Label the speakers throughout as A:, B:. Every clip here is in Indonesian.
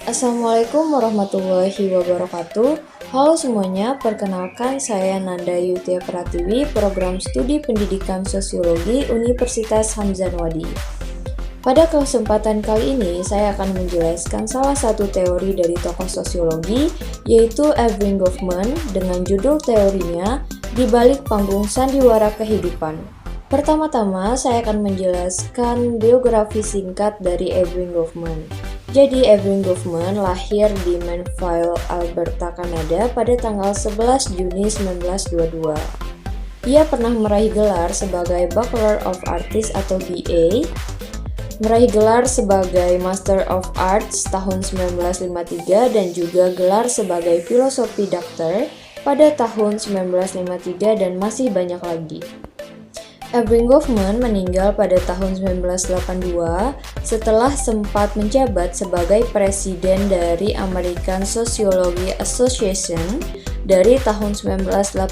A: Assalamualaikum warahmatullahi wabarakatuh. Halo semuanya, perkenalkan saya Nanda Yutia Pratiwi, Program Studi Pendidikan Sosiologi Universitas Hamzanwadi. Pada kesempatan kali ini, saya akan menjelaskan salah satu teori dari tokoh sosiologi, yaitu Erving Goffman, dengan judul teorinya Di Balik Panggung Sandiwara Kehidupan. Pertama-tama, saya akan menjelaskan biografi singkat dari Erving Goffman. Jadi, Erving Goffman lahir di Mannville, Alberta, Kanada pada tanggal 11 Juni 1922. Ia pernah meraih gelar sebagai Bachelor of Arts atau BA, meraih gelar sebagai Master of Arts tahun 1953 dan juga gelar sebagai Filosofi Doctor pada tahun 1953 dan masih banyak lagi. Erving Goffman meninggal pada tahun 1982 setelah sempat menjabat sebagai presiden dari American Sociology Association dari tahun 1981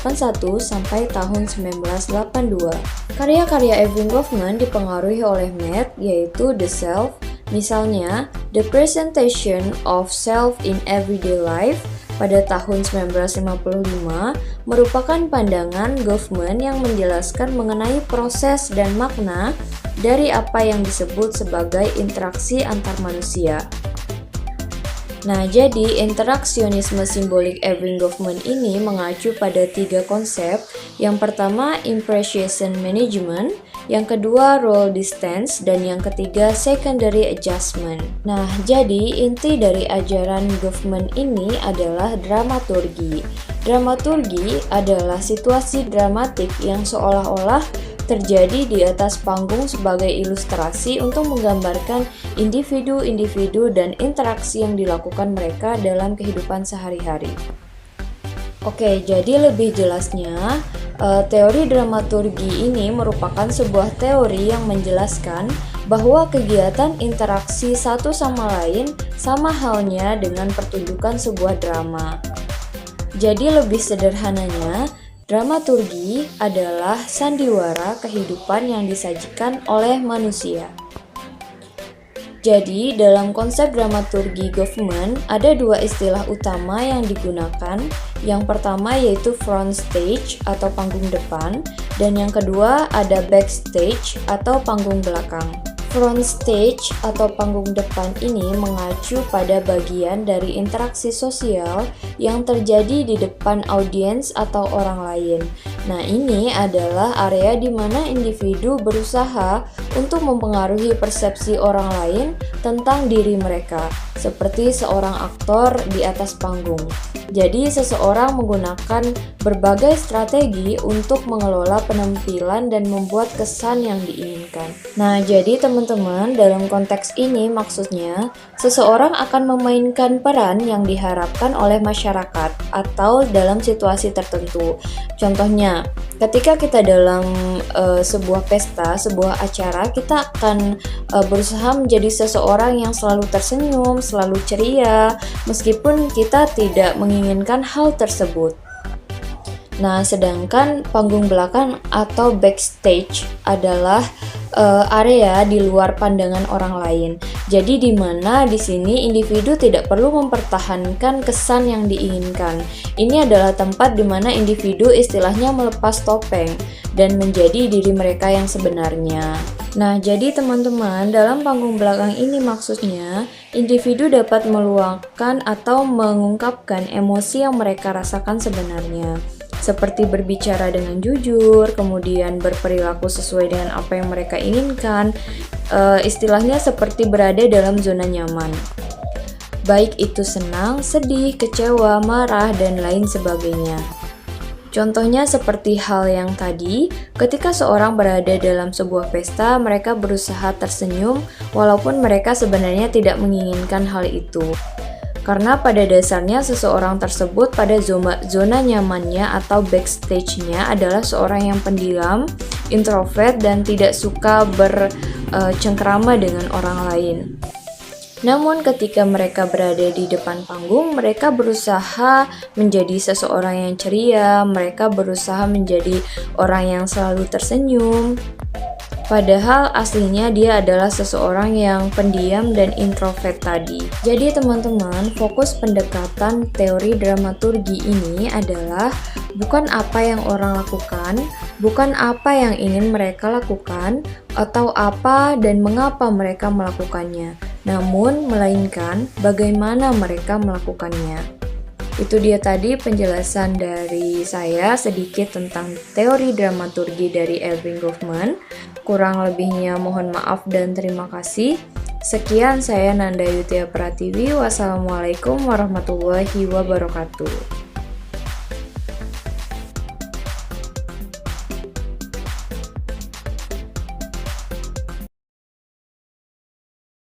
A: sampai tahun 1982. Karya-karya Erving Goffman dipengaruhi oleh Matt, yaitu The Self, misalnya The Presentation of Self in Everyday Life, pada tahun 1955 merupakan pandangan Goffman yang menjelaskan mengenai proses dan makna dari apa yang disebut sebagai interaksi antar manusia. Nah, jadi interaksionisme simbolik Erving Goffman ini mengacu pada 3 konsep. Yang pertama, impression management, yang kedua, role distance, dan yang ketiga, secondary adjustment. Nah, jadi inti dari ajaran Goffman ini adalah dramaturgi. Dramaturgi adalah situasi dramatik yang seolah-olah terjadi di atas panggung sebagai ilustrasi untuk menggambarkan individu-individu dan interaksi yang dilakukan mereka dalam kehidupan sehari-hari. Oke, jadi lebih jelasnya, teori dramaturgi ini merupakan sebuah teori yang menjelaskan bahwa kegiatan interaksi satu sama lain sama halnya dengan pertunjukan sebuah drama. Jadi lebih sederhananya, dramaturgi adalah sandiwara kehidupan yang disajikan oleh manusia. Jadi, dalam konsep dramaturgi Goffman, ada 2 istilah utama yang digunakan. Yang pertama yaitu front stage atau panggung depan, dan yang kedua ada backstage atau panggung belakang. Front stage atau panggung depan ini mengacu pada bagian dari interaksi sosial yang terjadi di depan audiens atau orang lain. Nah, ini adalah area di mana individu berusaha untuk mempengaruhi persepsi orang lain tentang diri mereka, seperti seorang aktor di atas panggung. Jadi, seseorang menggunakan berbagai strategi untuk mengelola penampilan dan membuat kesan yang diinginkan. Nah, jadi teman-teman, dalam konteks ini maksudnya, seseorang akan memainkan peran yang diharapkan oleh masyarakat atau dalam situasi tertentu. Contohnya, ketika kita dalam sebuah pesta, sebuah acara, kita akan berusaha menjadi seseorang yang selalu tersenyum, selalu ceria, meskipun kita tidak menginginkan hal tersebut. Nah, sedangkan panggung belakang atau backstage adalah area di luar pandangan orang lain. Jadi di mana di sini individu tidak perlu mempertahankan kesan yang diinginkan. Ini adalah tempat di mana individu istilahnya melepas topeng dan menjadi diri mereka yang sebenarnya. Nah, jadi teman-teman, dalam panggung belakang ini maksudnya individu dapat meluangkan atau mengungkapkan emosi yang mereka rasakan sebenarnya, seperti berbicara dengan jujur, kemudian berperilaku sesuai dengan apa yang mereka inginkan, istilahnya seperti berada dalam zona nyaman. Baik itu senang, sedih, kecewa, marah, dan lain sebagainya. Contohnya seperti hal yang tadi, ketika seorang berada dalam sebuah pesta, mereka berusaha tersenyum walaupun mereka sebenarnya tidak menginginkan hal itu. Karena pada dasarnya seseorang tersebut pada zona nyamannya atau backstage-nya adalah seorang yang pendiam, introvert, dan tidak suka bercengkrama dengan orang lain. Namun ketika mereka berada di depan panggung, mereka berusaha menjadi seseorang yang ceria, mereka berusaha menjadi orang yang selalu tersenyum. Padahal aslinya dia adalah seseorang yang pendiam dan introvert tadi. Jadi teman-teman, fokus pendekatan teori dramaturgi ini adalah bukan apa yang orang lakukan, bukan apa yang ingin mereka lakukan, atau apa dan mengapa mereka melakukannya, namun melainkan bagaimana mereka melakukannya. Itu dia tadi penjelasan dari saya sedikit tentang teori dramaturgi dari Erving Goffman. Kurang lebihnya mohon maaf dan terima kasih. Sekian, saya Nanda Yutia Pratiwi. Wassalamualaikum warahmatullahi wabarakatuh.